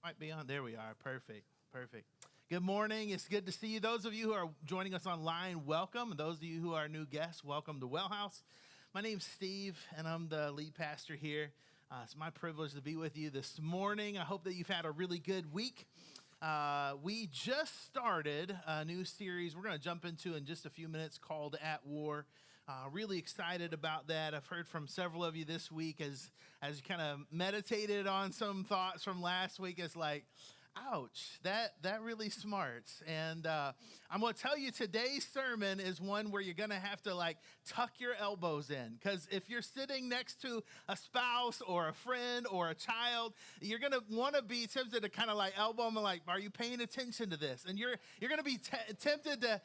Might be on. There we are. Perfect. Perfect. Good morning. It's good to see you. Those of you who are joining us online, welcome. And those of you who are new guests, welcome to Well House. My name's Steve, and I'm the lead pastor here. It's my privilege to be with you this morning. I hope that you've had a really good week. We just started a new series we're going to jump into in just a few minutes called At War. Really excited about that. I've heard from several of you this week as you kind of meditated on some thoughts from last week. It's like, ouch, that really smarts. And I'm going to tell you today's sermon is one where you're going to have to tuck your elbows in. Because if you're sitting next to a spouse or a friend or a child, you're going to want to be tempted to kind of elbow them are you paying attention to this? And you're going to be tempted to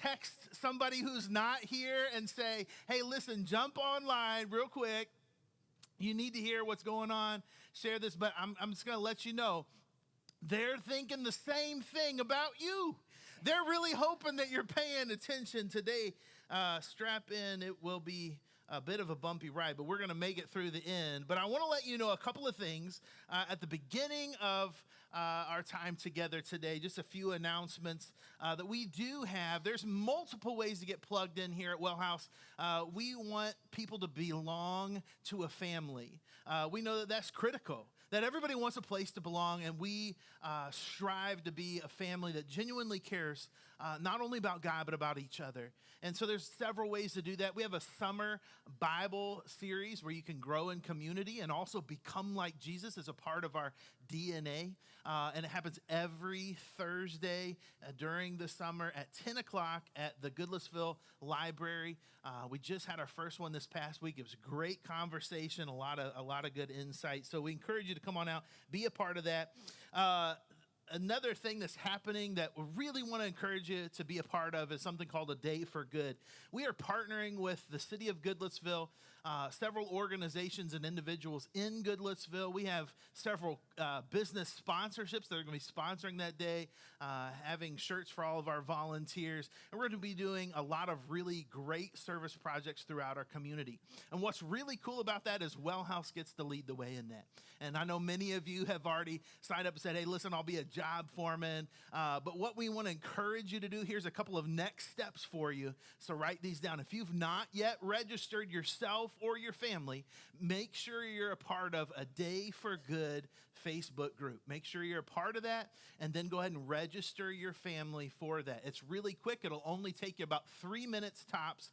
text somebody who's not here and say, hey, listen, jump online real quick. You need to hear what's going on. Share this. But I'm just going to let you know, they're thinking the same thing about you. They're really hoping that you're paying attention today. Strap in. It will be a bit of a bumpy ride, but we're going to make it through the end. But I want to let you know a couple of things at the beginning of our time together today. Just a few announcements that we do have. There's multiple ways to get plugged in here at Well House. We want people to belong to a family. We know that that's critical, that everybody wants a place to belong, and we strive to be a family that genuinely cares not only about God, but about each other. And so there's several ways to do that. We have a summer Bible series where you can grow in community and also become like Jesus as a part of our DNA. And it happens every Thursday during the summer at 10 o'clock at the Goodlettsville Library. We just had our first one this past week. It was a great conversation, a lot of good insight. So we encourage you to come on out, be a part of that. Another thing that's happening that we really want to encourage you to be a part of is something called A Day for Good. We are partnering with the city of Goodlettsville, several organizations and individuals in Goodlettsville. We have several business sponsorships that are going to be sponsoring that day, having shirts for all of our volunteers. And we're going to be doing a lot of really great service projects throughout our community. And what's really cool about that is Well House gets to lead the way in that. And I know many of you have already signed up and said, hey, listen, I'll be a job foreman. But what we want to encourage you to do, here's a couple of next steps for you. So write these down. If you've not yet registered yourself or your family, make sure you're a part of A Day for Good Facebook group. Make sure you're a part of that, and then go ahead and register your family for that. It's really quick. It'll only take you about 3 minutes tops.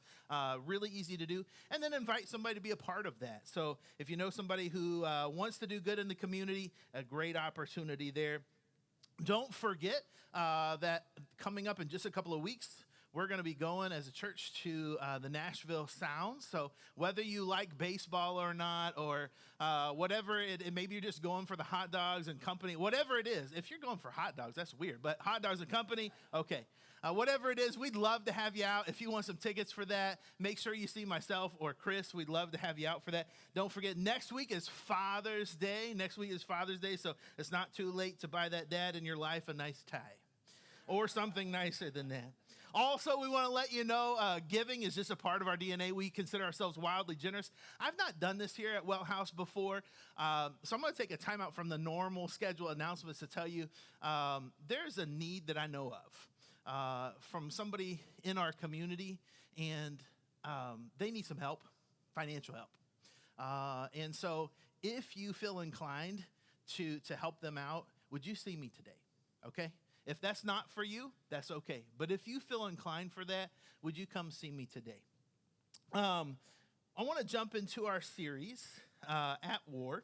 Really easy to do. And then invite somebody to be a part of that. So if you know somebody who wants to do good in the community, a great opportunity there. Don't forget that coming up in just a couple of weeks, we're going to be going as a church to the Nashville Sounds. So whether you like baseball or not, or whatever maybe you're just going for the hot dogs and company, whatever it is. If you're going for hot dogs, that's weird, but hot dogs and company, okay. Whatever it is, we'd love to have you out. If you want some tickets for that, make sure you see myself or Chris. We'd love to have you out for that. Don't forget, next week is Father's Day. So it's not too late to buy that dad in your life a nice tie or something nicer than that. Also, we want to let you know, giving is just a part of our DNA. We consider ourselves wildly generous. I've not done this here at Well House before, so I'm going to take a time out from the normal schedule announcements to tell you there's a need that I know of from somebody in our community, and they need some help, financial help. And so if you feel inclined to help them out, would you see me today, okay? If that's not for you, that's okay. But if you feel inclined for that, would you come see me today? I want to jump into our series, At War,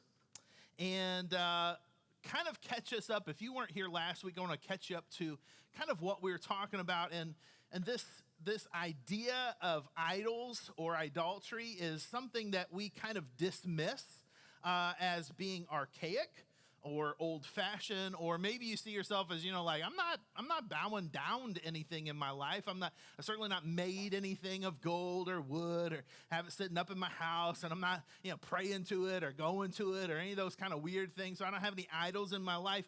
and kind of catch us up. If you weren't here last week, I want to catch you up to kind of what we were talking about. And this idea of idols or idolatry is something that we kind of dismiss as being archaic or old-fashioned, or maybe you see yourself as, I'm not bowing down to anything in my life. I certainly not made anything of gold or wood or have it sitting up in my house, and I'm not, praying to it or going to it or any of those kind of weird things. So I don't have any idols in my life.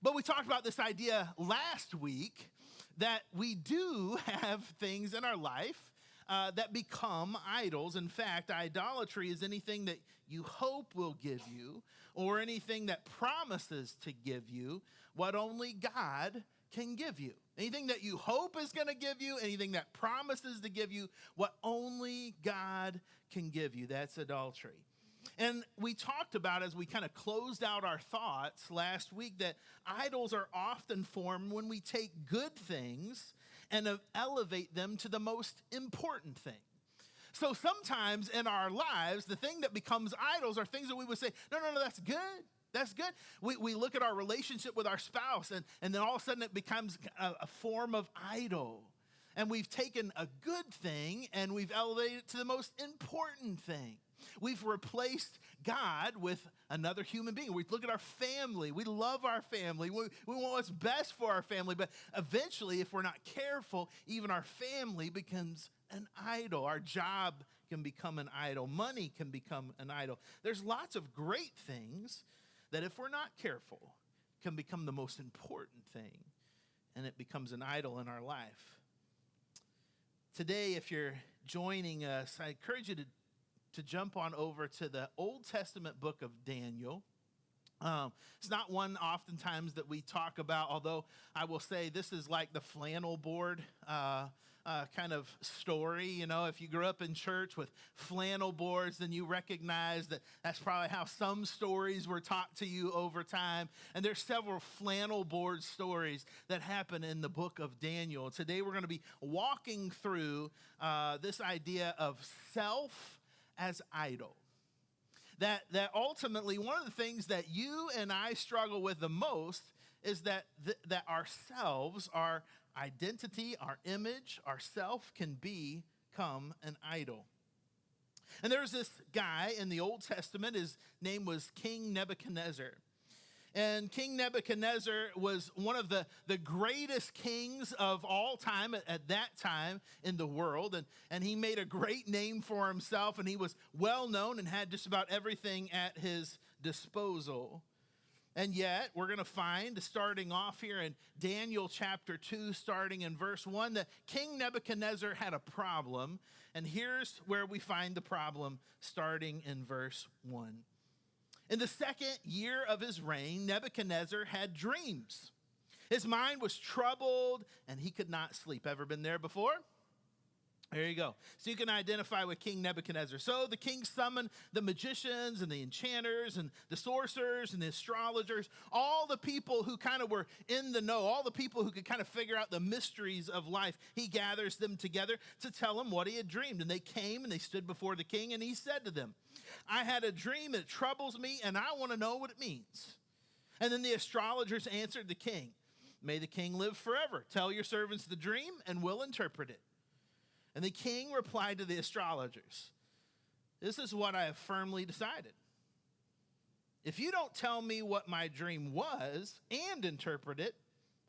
But we talked about this idea last week that we do have things in our life that become idols. In fact, idolatry is anything that you hope will give you or anything that promises to give you what only God can give you. Anything that you hope is going to give you, anything that promises to give you what only God can give you. That's adultery. And we talked about, as we kind of closed out our thoughts last week, that idols are often formed when we take good things and elevate them to the most important thing. So sometimes in our lives, the thing that becomes idols are things that we would say, no, that's good. That's good. We look at our relationship with our spouse, and then all of a sudden it becomes a form of idol. And we've taken a good thing and we've elevated it to the most important thing. We've replaced God with another human being. We look at our family. We love our family. We want what's best for our family. But eventually, if we're not careful, even our family becomes an idol. Our job can become an idol. Money can become an idol. There's lots of great things that, if we're not careful, can become the most important thing, and it becomes an idol in our life. Today, if you're joining us, I encourage you to jump on over to the Old Testament book of Daniel. It's not one oftentimes that we talk about, although I will say this is like the flannel board kind of story. You know, if you grew up in church with flannel boards, then you recognize that that's probably how some stories were taught to you over time. And there's several flannel board stories that happen in the book of Daniel. Today we're going to be walking through this idea of self as idol. That ultimately one of the things that you and I struggle with the most is that ourselves, our identity, our image, our self can become an idol. And there's this guy in the Old Testament, his name was King Nebuchadnezzar. And King Nebuchadnezzar was one of the greatest kings of all time at that time in the world. And he made a great name for himself, and he was well known and had just about everything at his disposal. And yet, we're going to find, starting off here in Daniel chapter 2, starting in verse 1, that King Nebuchadnezzar had a problem. And here's where we find the problem, starting in verse 1. In the second year of his reign, Nebuchadnezzar had dreams. His mind was troubled, and he could not sleep. Ever been there before? There you go. So you can identify with King Nebuchadnezzar. So the king summoned the magicians and the enchanters and the sorcerers and the astrologers, all the people who kind of were in the know, all the people who could kind of figure out the mysteries of life. He gathers them together to tell him what he had dreamed. And they came and they stood before the king, and he said to them, I had a dream, it troubles me, and I want to know what it means. And then the astrologers answered the king, may the king live forever. Tell your servants the dream, and we'll interpret it. And the king replied to the astrologers, this is what I have firmly decided. If you don't tell me what my dream was and interpret it,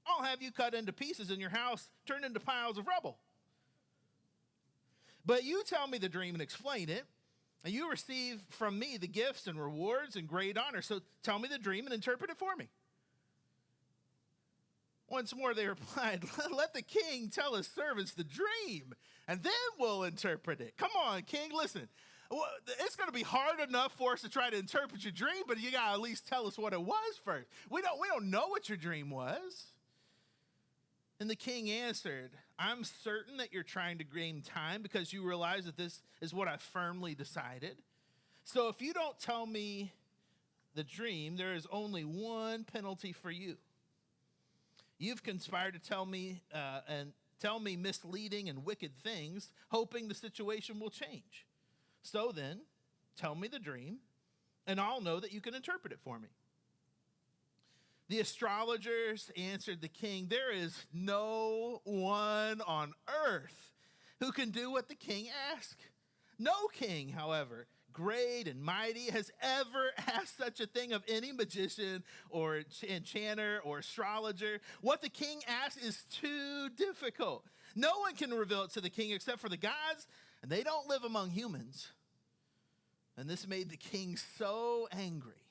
I'll have you cut into pieces and your house turned into piles of rubble. But you tell me the dream and explain it, and you receive from me the gifts and rewards and great honor. So tell me the dream and interpret it for me. Once more they replied, let the king tell his servants the dream, and then we'll interpret it. Come on, king, listen. It's going to be hard enough for us to try to interpret your dream, but you got to at least tell us what it was first. We don't know what your dream was. And the king answered, I'm certain that you're trying to gain time because you realize that this is what I firmly decided. So if you don't tell me the dream, there is only one penalty for you. You've conspired to tell me misleading and wicked things, hoping the situation will change. So then, tell me the dream, and I'll know that you can interpret it for me. The astrologers answered the king, there is no one on earth who can do what the king asked. No king, however, great and mighty, has ever asked such a thing of any magician or enchanter or astrologer. What the king asks is too difficult. No one can reveal it to the king except for the gods, and they don't live among humans. And this made the king so angry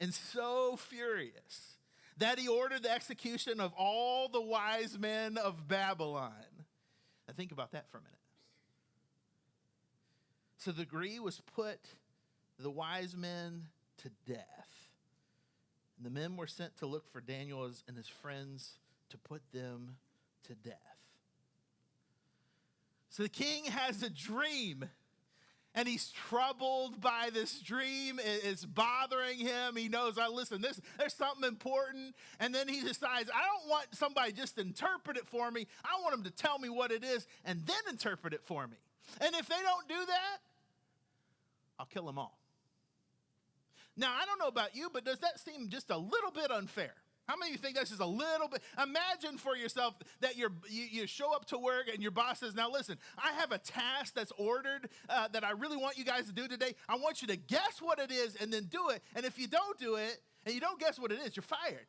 and so furious that he ordered the execution of all the wise men of Babylon. Now think about that for a minute. to the degree was put the wise men to death. And the men were sent to look for Daniel and his friends to put them to death. So the king has a dream, and he's troubled by this dream. It's bothering him. He knows, listen, there's something important. And then he decides, I don't want somebody just to interpret it for me. I want them to tell me what it is and then interpret it for me. And if they don't do that, I'll kill them all. Now, I don't know about you, but does that seem just a little bit unfair? How many of you think that's just a little bit? Imagine for yourself that you show up to work and your boss says, now listen, I have a task that's ordered that I really want you guys to do today. I want you to guess what it is and then do it. And if you don't do it and you don't guess what it is, you're fired.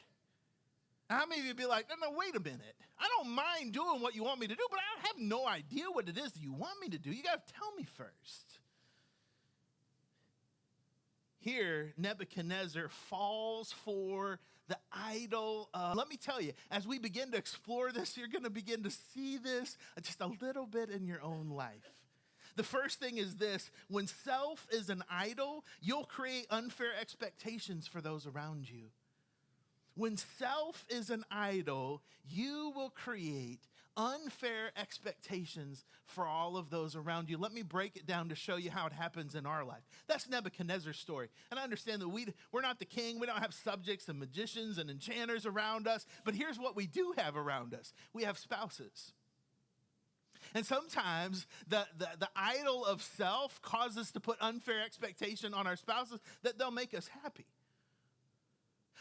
Now, how many of you would be like, no, wait a minute. I don't mind doing what you want me to do, but I have no idea what it is that you want me to do. You got to tell me first. Here, Nebuchadnezzar falls for the idol. Let me tell you, as we begin to explore this, you're going to begin to see this just a little bit in your own life. The first thing is this: when self is an idol, you'll create unfair expectations for those around you. When self is an idol, you will create unfair expectations for all of those around you. Let me break it down to show you how it happens in our life. That's Nebuchadnezzar's story. And I understand that we're not the king. We don't have subjects and magicians and enchanters around us. But here's what we do have around us. We have spouses. And sometimes the idol of self causes us to put unfair expectation on our spouses that they'll make us happy.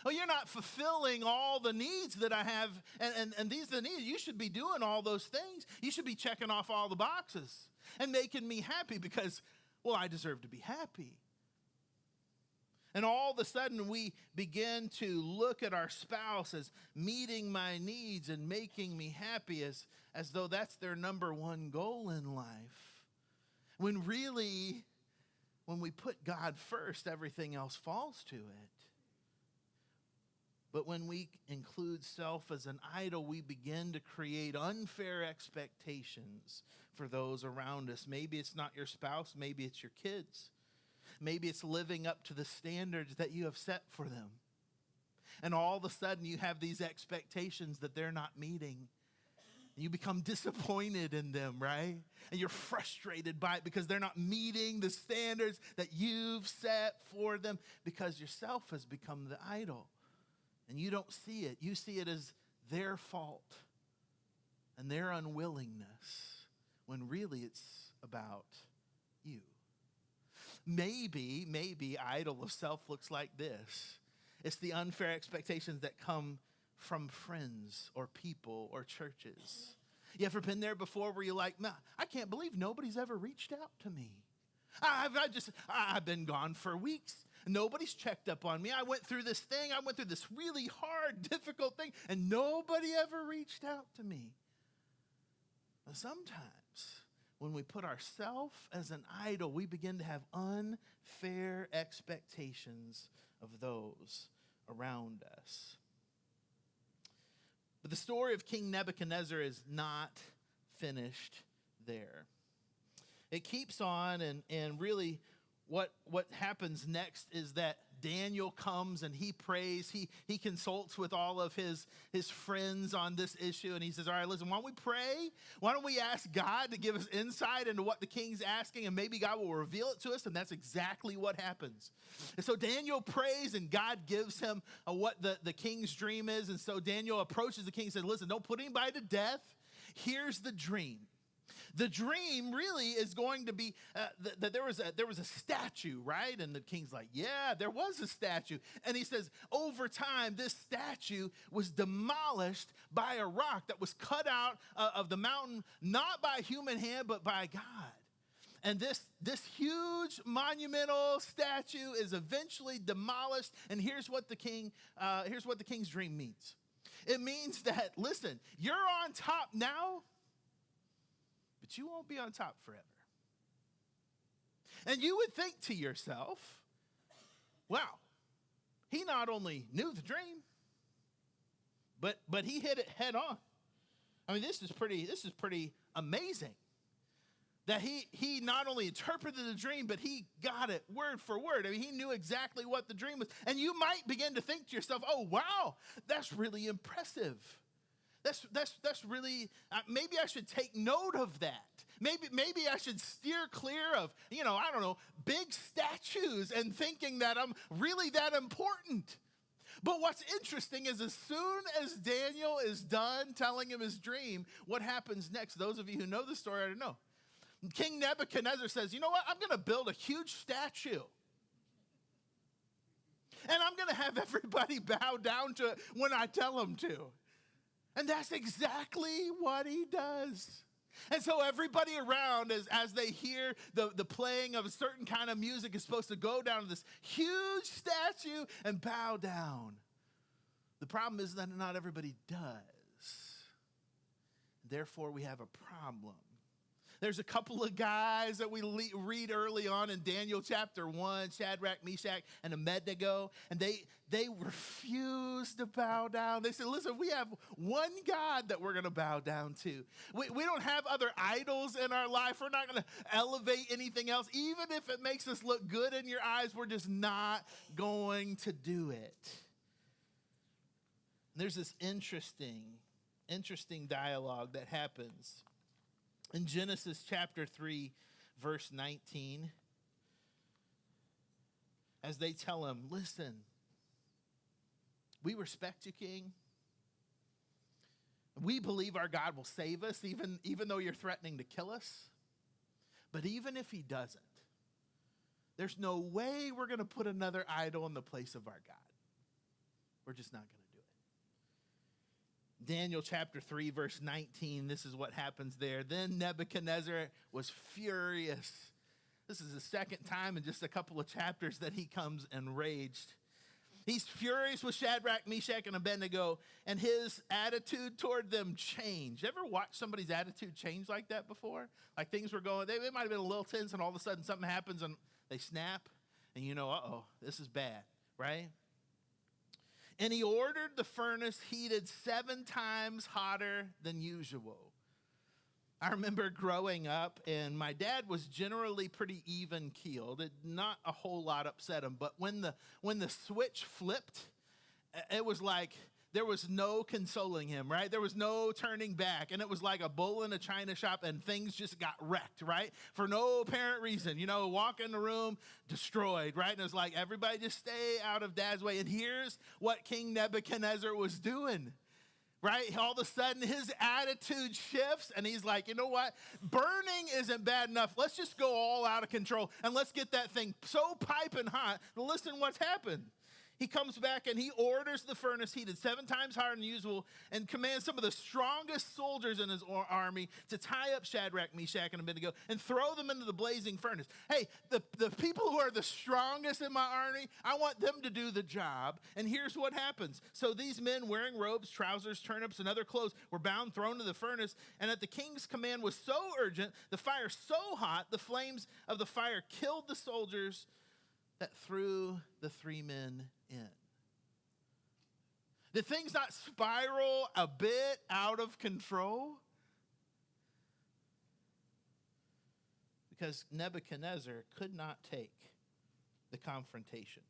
Oh, you're not fulfilling all the needs that I have, and these are the needs. You should be doing all those things. You should be checking off all the boxes and making me happy because, well, I deserve to be happy. And all of a sudden, we begin to look at our spouse as meeting my needs and making me happy as though that's their number one goal in life. When really, when we put God first, everything else falls to it. But when we include self as an idol, we begin to create unfair expectations for those around us. Maybe it's not your spouse. Maybe it's your kids. Maybe it's living up to the standards that you have set for them. And all of a sudden, you have these expectations that they're not meeting. You become disappointed in them, right? And you're frustrated by it because they're not meeting the standards that you've set for them because yourself has become the idol. And you don't see it. You see it as their fault and their unwillingness when really it's about you. Maybe idol of self looks like this. It's the unfair expectations that come from friends or people or churches. You ever been there before where you're like, man, I can't believe nobody's ever reached out to me. I've been gone for weeks. Nobody's checked up on me. I went through this thing. I went through this really hard, difficult thing, and nobody ever reached out to me. But sometimes when we put ourselves as an idol, we begin to have unfair expectations of those around us. But the story of King Nebuchadnezzar is not finished there. It keeps on, and really what happens next is that Daniel comes and he prays. He consults with all of his friends on this issue, and he says, all right, listen, why don't we pray? Why don't we ask God to give us insight into what the king's asking, and maybe God will reveal it to us, and that's exactly what happens. And so Daniel prays, and God gives him what the king's dream is, and so Daniel approaches the king and says, listen, don't put anybody to death. Here's the dream. The dream really is going to be that there was a statue, right? And the king's like, yeah, there was a statue. And he says, over time, this statue was demolished by a rock that was cut out of the mountain, not by a human hand, but by God. And this huge monumental statue is eventually demolished. And here's what the king's dream means. It means that, listen, you're on top now, but you won't be on top forever. And you would think to yourself, wow, he not only knew the dream, but he hit it head on. I mean, this is pretty amazing. that he not only interpreted the dream, but he got it word for word. I mean, he knew exactly what the dream was. And you might begin to think to yourself, oh, wow, that's really impressive. That's really, maybe I should take note of that. Maybe I should steer clear of, I don't know, big statues and thinking that I'm really that important. But what's interesting is as soon as Daniel is done telling him his dream, what happens next? Those of you who know the story already know. King Nebuchadnezzar says, you know what? I'm going to build a huge statue. And I'm going to have everybody bow down to it when I tell them to. And that's exactly what he does. And so everybody around, as they hear the playing of a certain kind of music, is supposed to go down to this huge statue and bow down. The problem is that not everybody does. Therefore, we have a problem. There's a couple of guys that we read early on in Daniel chapter 1, Shadrach, Meshach, and Abednego, and they refuse to bow down. They said, listen, we have one God that we're going to bow down to. We don't have other idols in our life. We're not going to elevate anything else. Even if it makes us look good in your eyes, we're just not going to do it. There's this interesting dialogue that happens in Genesis chapter 3, verse 19, as they tell him, listen, we respect you, King. We believe our God will save us, even though you're threatening to kill us. But even if he doesn't, there's no way we're going to put another idol in the place of our God. We're just not going to. Daniel chapter 3, verse 19, this is what happens there. Then Nebuchadnezzar was furious. This is the second time in just a couple of chapters that he comes enraged. He's furious with Shadrach, Meshach, and Abednego, and his attitude toward them changed. Ever watched somebody's attitude change like that before? Like things were going, they might have been a little tense, and all of a sudden something happens, and they snap, and you know, uh-oh, this is bad, right? And he ordered the furnace heated 7 times hotter than usual. I remember growing up, and my dad was generally pretty even-keeled. Not a whole lot upset him, but when the switch flipped, it was like there was no consoling him, right? There was no turning back, and it was like a bull in a china shop, and things just got wrecked, right? For no apparent reason. Walk in the room, destroyed, right? And it was like, everybody just stay out of Dad's way. And here's what King Nebuchadnezzar was doing, right? All of a sudden, his attitude shifts, and he's like, you know what? Burning isn't bad enough. Let's just go all out of control, and let's get that thing so piping hot. Listen what's happened. He comes back and he orders the furnace heated 7 times hotter than usual and commands some of the strongest soldiers in his army to tie up Shadrach, Meshach, and Abednego and throw them into the blazing furnace. Hey, the people who are the strongest in my army, I want them to do the job. And here's what happens. So these men wearing robes, trousers, turnips, and other clothes were bound, thrown into the furnace. And at the king's command was so urgent, the fire so hot, the flames of the fire killed the soldiers that threw the 3 men in. Did things not spiral a bit out of control? Because Nebuchadnezzar could not take the confrontation.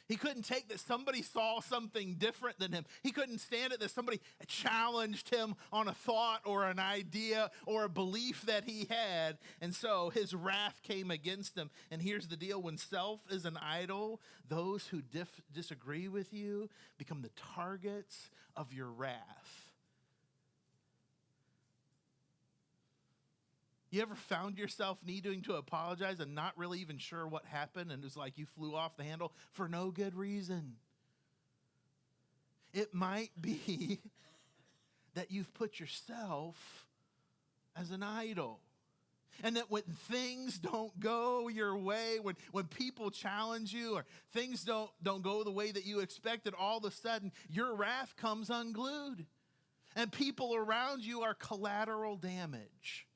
He couldn't take that somebody saw something different than him. He couldn't stand it that somebody challenged him on a thought or an idea or a belief that he had. And so his wrath came against him. And here's the deal. When self is an idol, those who disagree with you become the targets of your wrath. You ever found yourself needing to apologize and not really even sure what happened, and it's like you flew off the handle for no good reason? It might be that you've put yourself as an idol. And that when things don't go your way, when people challenge you or things don't go the way that you expected, all of a sudden your wrath comes unglued. And people around you are collateral damage.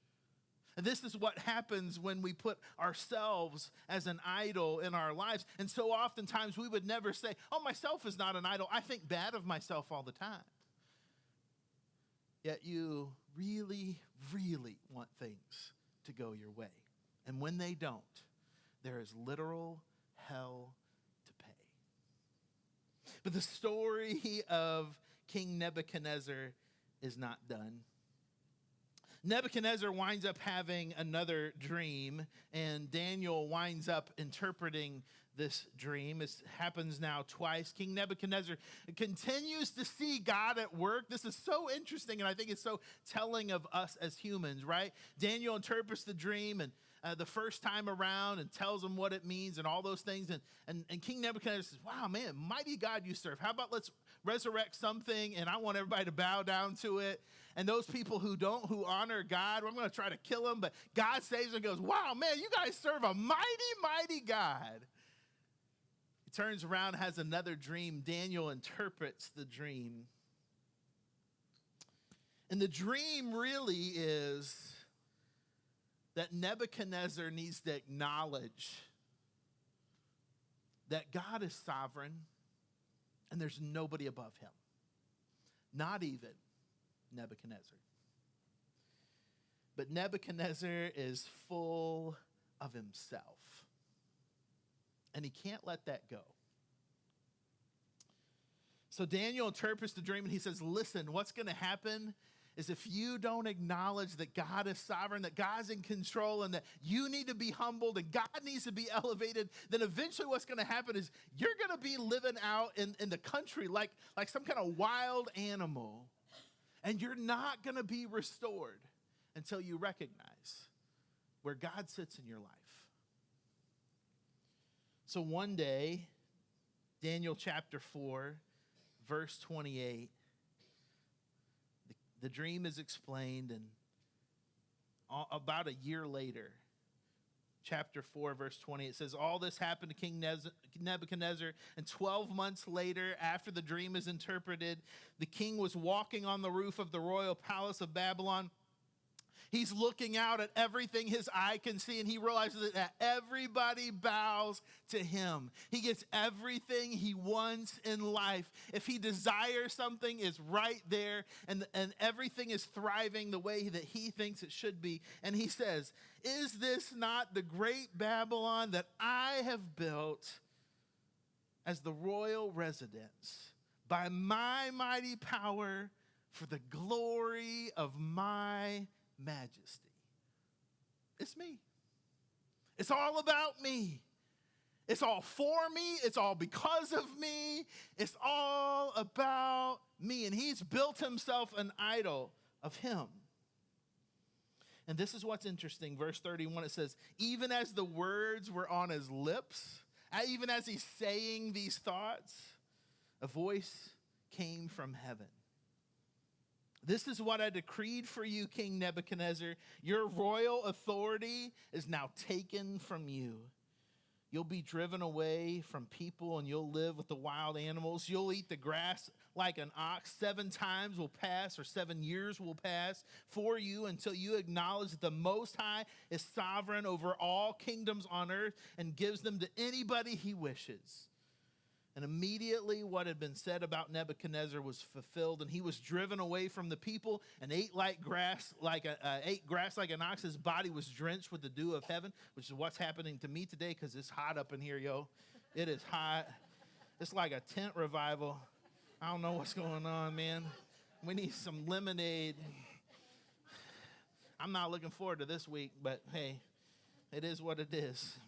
And this is what happens when we put ourselves as an idol in our lives. And so oftentimes we would never say, oh, myself is not an idol. I think bad of myself all the time. Yet you really, really want things to go your way. And when they don't, there is literal hell to pay. But the story of King Nebuchadnezzar is not done. Nebuchadnezzar winds up having another dream, and Daniel winds up interpreting this dream. It happens now twice. King Nebuchadnezzar continues to see God at work. This is so interesting, and I think it's so telling of us as humans, right? Daniel interprets the dream, and the first time around and tells him what it means and all those things. And King Nebuchadnezzar says, wow, man, mighty God you serve. How about let's resurrect something, and I want everybody to bow down to it. And those people who don't, who honor God, I'm going to try to kill them, but God saves them and goes, wow, man, you guys serve a mighty, mighty God. He turns around, has another dream. Daniel interprets the dream. And the dream really is that Nebuchadnezzar needs to acknowledge that God is sovereign and there's nobody above him. Not even Nebuchadnezzar. But Nebuchadnezzar is full of himself. And he can't let that go. So Daniel interprets the dream and he says, listen, what's going to happen is if you don't acknowledge that God is sovereign, that God's in control, and that you need to be humbled and God needs to be elevated, then eventually what's going to happen is you're going to be living out in the country like some kind of wild animal. And you're not going to be restored until you recognize where God sits in your life. So one day, Daniel chapter 4, verse 28, the dream is explained, and about a year later, chapter 4, verse 20, it says, all this happened to King Nebuchadnezzar, and 12 months later, after the dream is interpreted, the king was walking on the roof of the royal palace of Babylon. He's looking out at everything his eye can see, and he realizes that everybody bows to him. He gets everything he wants in life. If he desires something, it's right there, and everything is thriving the way that he thinks it should be. And he says, is this not the great Babylon that I have built as the royal residence by my mighty power for the glory of my majesty? It's me. It's all about me. It's all for me. It's all because of me. It's all about me. And he's built himself an idol of him. And this is what's interesting. Verse 31, it says, even as the words were on his lips, even as he's saying these thoughts, a voice came from heaven. This is what I decreed for you, King Nebuchadnezzar. Your royal authority is now taken from you. You'll be driven away from people and you'll live with the wild animals. You'll eat the grass like an ox. 7 times will pass, or 7 years will pass for you until you acknowledge that the Most High is sovereign over all kingdoms on earth and gives them to anybody he wishes. And immediately what had been said about Nebuchadnezzar was fulfilled, and he was driven away from the people and ate grass like an ox. His body was drenched with the dew of heaven, which is what's happening to me today because it's hot up in here, yo. It is hot. It's like a tent revival. I don't know what's going on, man. We need some lemonade. I'm not looking forward to this week, but hey, it is what it is.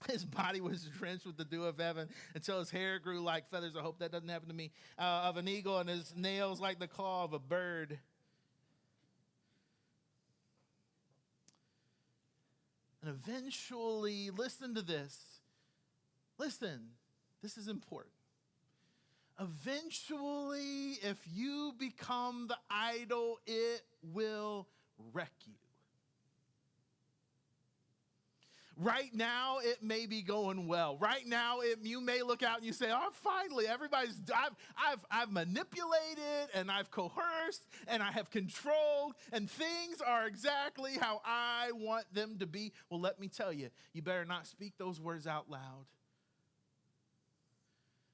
His body was drenched with the dew of heaven until his hair grew like feathers. I hope that doesn't happen to me. Of an eagle, and his nails like the claw of a bird. And eventually, listen to this. Listen, this is important. Eventually, if you become the idol, it will wreck you. Right now, it may be going well. Right now, you may look out and you say, "Oh, finally, I've manipulated and I've coerced and I have controlled and things are exactly how I want them to be." Well, let me tell you, you better not speak those words out loud,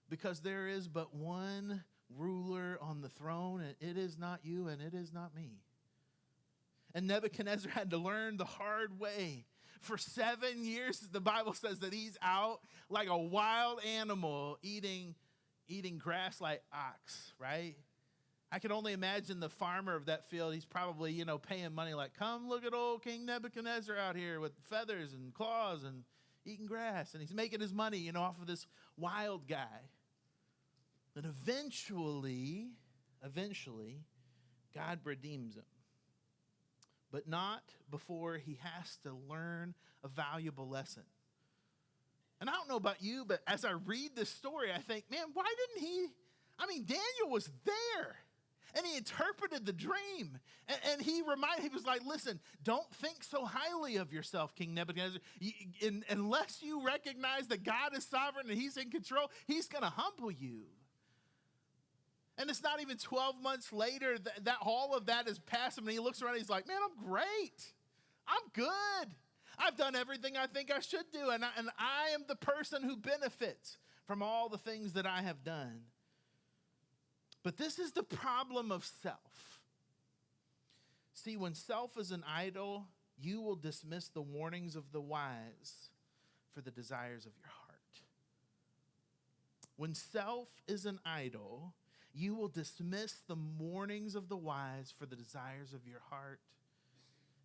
because there is but one ruler on the throne, and it is not you and it is not me. And Nebuchadnezzar had to learn the hard way. For 7 years, the Bible says that he's out like a wild animal eating grass like ox, right? I can only imagine the farmer of that field. He's probably, paying money like, come look at old King Nebuchadnezzar out here with feathers and claws and eating grass. And he's making his money, off of this wild guy. And eventually, God redeems him. But not before he has to learn a valuable lesson. And I don't know about you, but as I read this story, I think, man, why didn't he? Daniel was there. And he interpreted the dream. And he was like, listen, don't think so highly of yourself, King Nebuchadnezzar. Unless you recognize that God is sovereign and he's in control, he's going to humble you. And it's not even 12 months later that all of that has passed him. And he looks around and he's like, man, I'm great. I'm good. I've done everything I think I should do. And I am the person who benefits from all the things that I have done. But this is the problem of self. See, when self is an idol, you will dismiss the warnings of the wise for the desires of your heart. When self is an idol, you will dismiss the warnings of the wise for the desires of your heart.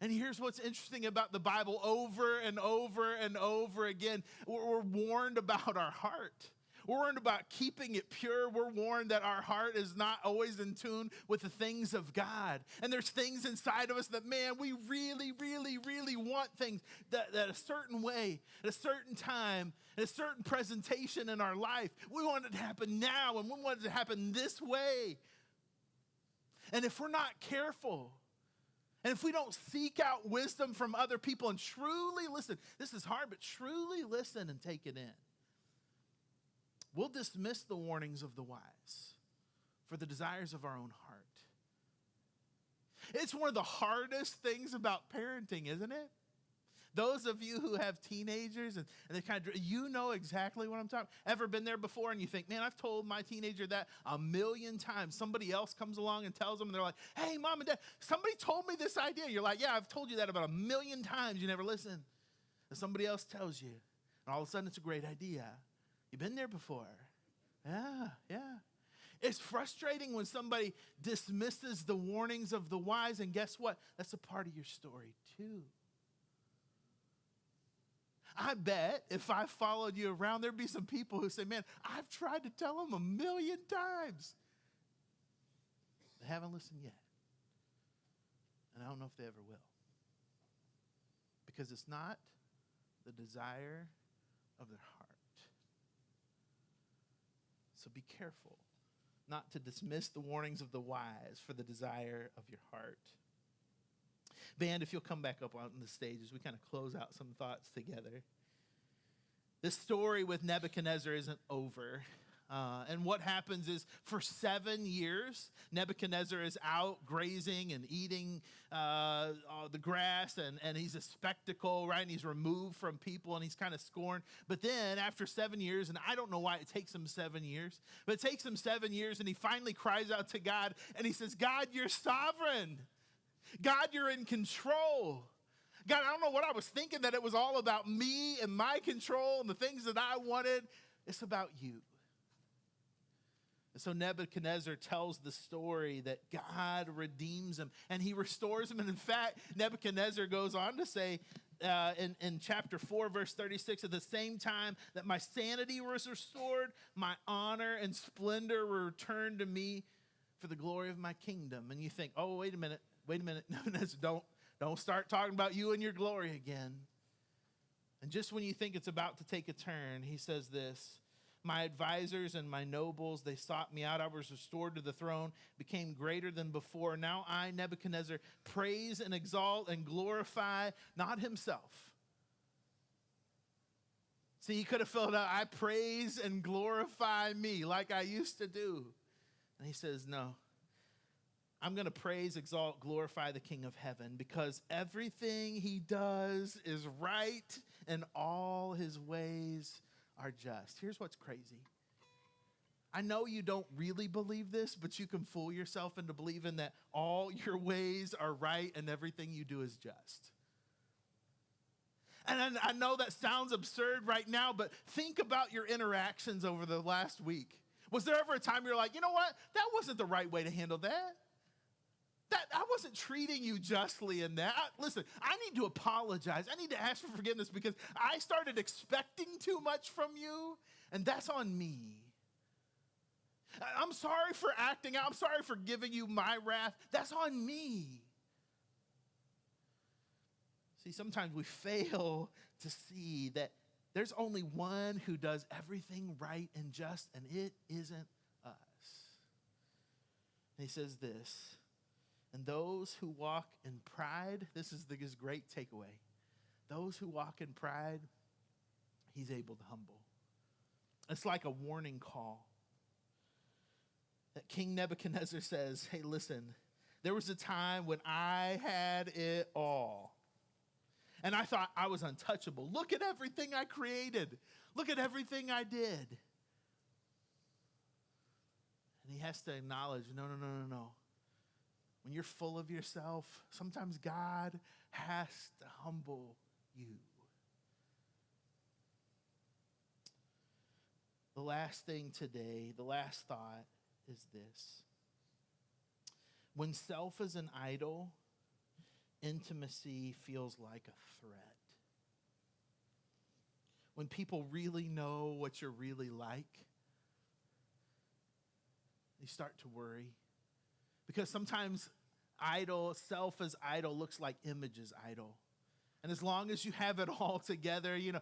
And here's what's interesting about the Bible. Over and over and over again, we're warned about our heart. We're warned about keeping it pure. We're warned that our heart is not always in tune with the things of God. And there's things inside of us that, man, we really, really, really want things that a certain way, at a certain time, at a certain presentation in our life. We want it to happen now, and we want it to happen this way. And if we're not careful, and if we don't seek out wisdom from other people and truly listen, this is hard, but truly listen and take it in, we'll dismiss the warnings of the wise for the desires of our own heart. It's one of the hardest things about parenting, isn't it? Those of you who have teenagers and they you know exactly what I'm talking about. Ever been there before and you think, man, I've told my teenager that 1,000,000 times. Somebody else comes along and tells them, and they're like, hey, mom and dad, somebody told me this idea. You're like, yeah, I've told you that about 1,000,000 times. You never listen. And somebody else tells you, and all of a sudden it's a great idea. You've been there before. Yeah. It's frustrating when somebody dismisses the warnings of the wise, and guess what? That's a part of your story too. I bet if I followed you around, there'd be some people who say, man, I've tried to tell them 1,000,000 times. They haven't listened yet. And I don't know if they ever will. Because it's not the desire of their heart. So be careful not to dismiss the warnings of the wise for the desire of your heart. Band, if you'll come back up on the stage as we kind of close out some thoughts together. This story with Nebuchadnezzar isn't over. And what happens is for 7 years, Nebuchadnezzar is out grazing and eating the grass, and he's a spectacle, right? And he's removed from people, and he's kind of scorned. But then after 7 years, and I don't know why it takes him 7 years, but it takes him 7 years, and he finally cries out to God, and he says, God, you're sovereign. God, you're in control. God, I don't know what I was thinking, that it was all about me and my control and the things that I wanted. It's about you. And so Nebuchadnezzar tells the story that God redeems him and he restores him. And in fact, Nebuchadnezzar goes on to say in chapter 4, verse 36, at the same time that my sanity was restored, my honor and splendor were returned to me for the glory of my kingdom. And you think, oh, wait a minute. Nebuchadnezzar, don't start talking about you and your glory again. And just when you think it's about to take a turn, he says this, my advisors and my nobles, they sought me out. I was restored to the throne, became greater than before. Now I, Nebuchadnezzar, praise and exalt and glorify not himself. See, he could have filled out, I praise and glorify me like I used to do. And he says, no. I'm going to praise, exalt, glorify the King of heaven because everything he does is right and all his ways are just. Here's what's crazy. I know you don't really believe this, but you can fool yourself into believing that all your ways are right and everything you do is just. And I know that sounds absurd right now, but think about your interactions over the last week. Was there ever a time you're like, you know what? That wasn't the right way to handle that. I wasn't treating you justly in that. Listen, I need to apologize. I need to ask for forgiveness because I started expecting too much from you, and that's on me. I'm sorry for acting out. I'm sorry for giving you my wrath. That's on me. See, sometimes we fail to see that there's only one who does everything right and just, and it isn't us. And he says this, and those who walk in pride, this is his great takeaway. Those who walk in pride, he's able to humble. It's like a warning call. That King Nebuchadnezzar says, hey, listen, there was a time when I had it all. And I thought I was untouchable. Look at everything I created. Look at everything I did. And he has to acknowledge, no. When you're full of yourself, sometimes God has to humble you. The last thing today, the last thought is this. When self is an idol, intimacy feels like a threat. When people really know what you're really like, they start to worry. Because sometimes self as idol looks like image as idol. And as long as you have it all together, you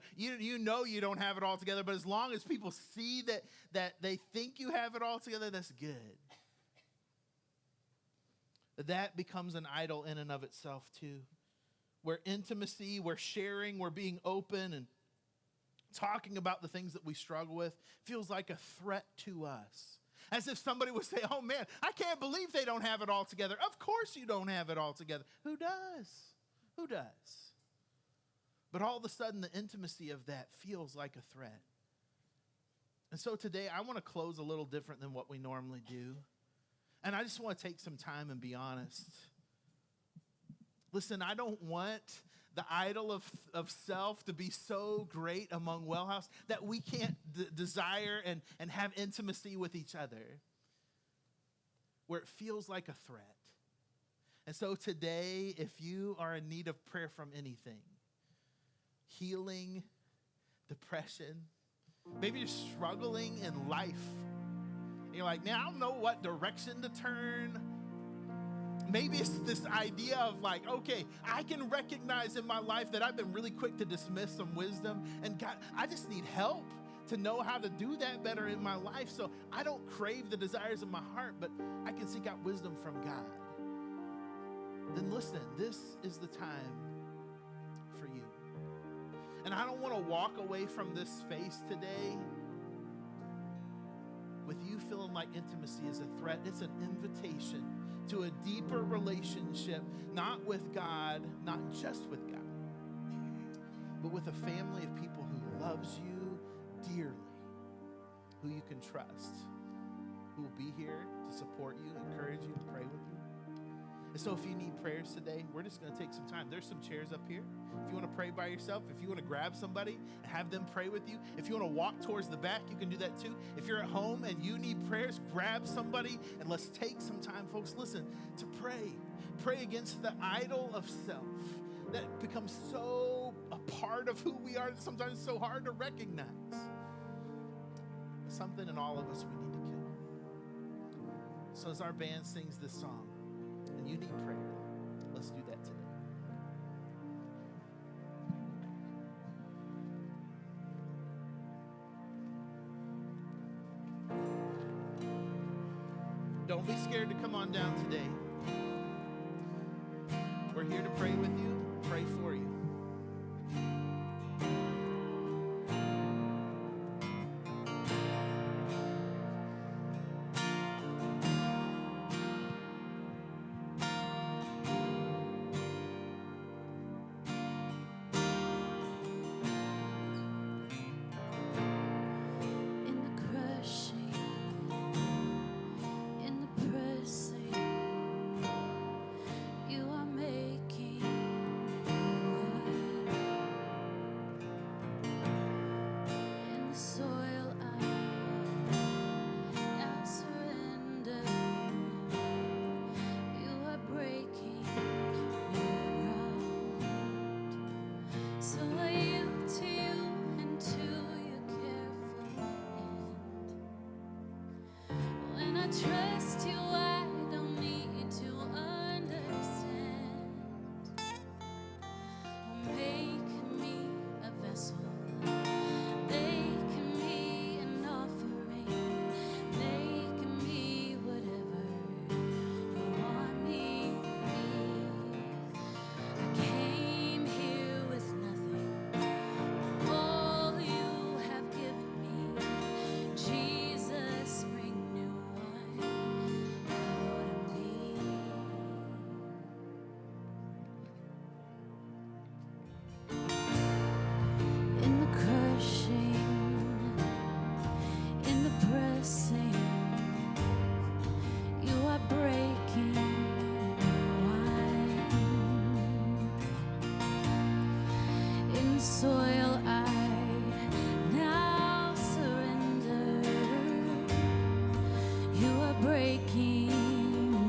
know you don't have it all together, but as long as people see that they think you have it all together, that's good. That becomes an idol in and of itself too. Where intimacy, where sharing, where being open and talking about the things that we struggle with feels like a threat to us. As if somebody would say, oh man, I can't believe they don't have it all together. Of course you don't have it all together. Who does? Who does? But all of a sudden, the intimacy of that feels like a threat. And so today, I want to close a little different than what we normally do. And I just want to take some time and be honest. Listen, I don't want the idol of self to be so great among Wellhouse that we can't desire and have intimacy with each other where it feels like a threat. And so today, if you are in need of prayer from anything, healing, depression, maybe you're struggling in life. You're like, man, I don't know what direction to turn. Maybe it's this idea of like, okay, I can recognize in my life that I've been really quick to dismiss some wisdom. And God, I just need help to know how to do that better in my life. So I don't crave the desires of my heart, but I can seek out wisdom from God. Then listen, this is the time for you. And I don't want to walk away from this space today with you feeling like intimacy is a threat. It's an invitation to a deeper relationship, not with God, not just with God, but with a family of people who loves you dearly, who you can trust, who will be here to support you, encourage you, to pray with you. And so if you need prayers today, we're just going to take some time. There's some chairs up here. If you want to pray by yourself, if you want to grab somebody and have them pray with you, if you want to walk towards the back, you can do that too. If you're at home and you need prayers, grab somebody and let's take some time, folks, listen, to pray. Pray against the idol of self that becomes so a part of who we are that sometimes it's so hard to recognize. Something in all of us we need to kill. So as our band sings this song, and you need prayer, let's do that today. Don't be scared to come on down today. We're here to pray with you, pray for you. In the crushing trust you, I don't need to understand. Oh, make me a vessel. Make me an offering. Make me whatever you want me to be. I came here with nothing. All you have given me. Jesus, bring new wine out of me. In the crushing, in the pressing, you are breaking new wine. In the soil I now surrender. You are breaking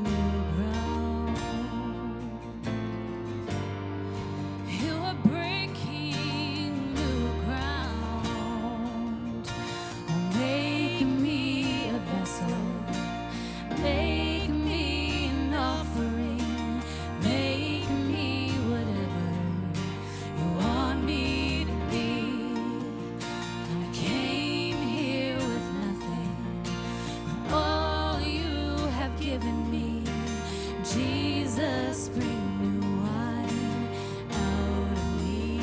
new ground. You are breaking new ground. Make me a vessel. Make me an offering. Make me whatever you want me to be. I came here with nothing. All you have given me. Jesus, bring new wine out of me.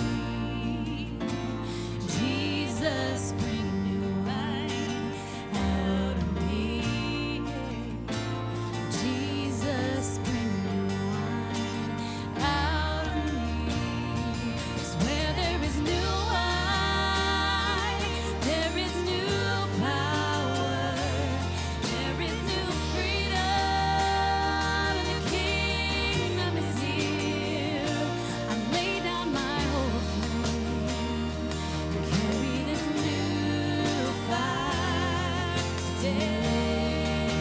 Jesus, bring new wine out of me. Jesus, bring new wine out of me. 'Cause where there is new wine, there is new power, there is new freedom, and the kingdom is here. I lay down my whole flame and carry this new fire today.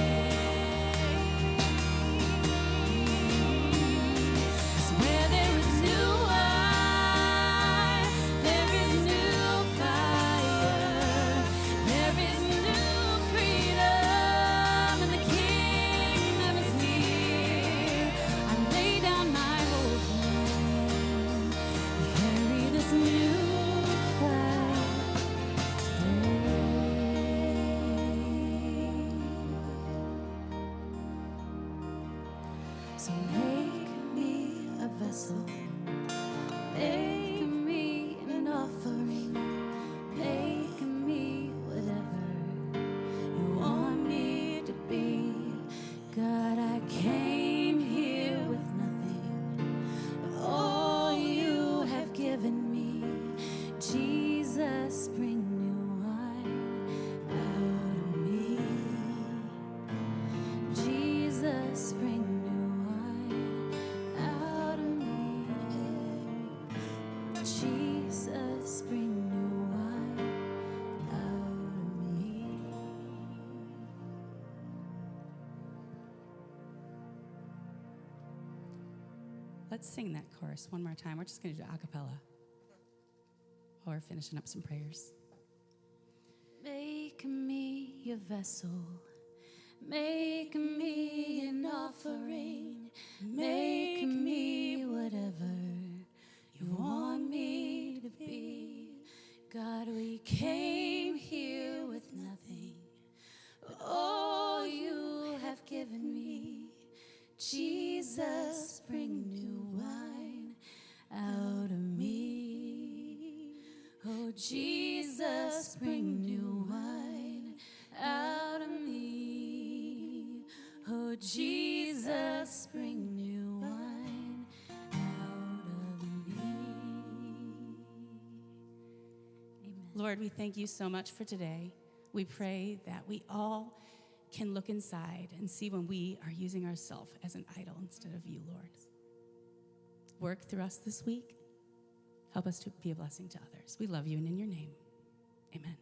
'Cause where there is new wine, there is new fire, there is new freedom, and the kingdom is here. I lay down my whole flame and carry this new fire today. So make me a vessel. Make me an offering. Make me whatever you want me to be. God, I came here with nothing, but all you have given me. Jesus, bring new wine out of me. Jesus, bring new wine out of me. Jesus, bring new wine out of me. Let's sing that chorus one more time. We're just going to do a cappella while we're finishing up some prayers. Make me your vessel. Make me an offering. Make me whatever you want me to be. God, we came here with nothing, but all you have given me. Jesus, bring new wine out of me. Oh, Jesus, bring new wine out of me. Oh, Jesus, bring new wine out of me. Amen. Lord, we thank you so much for today. We pray that we all can look inside and see when we are using ourselves as an idol instead of you, Lord. Work through us this week. Help us to be a blessing to others. We love you, and in your name, amen.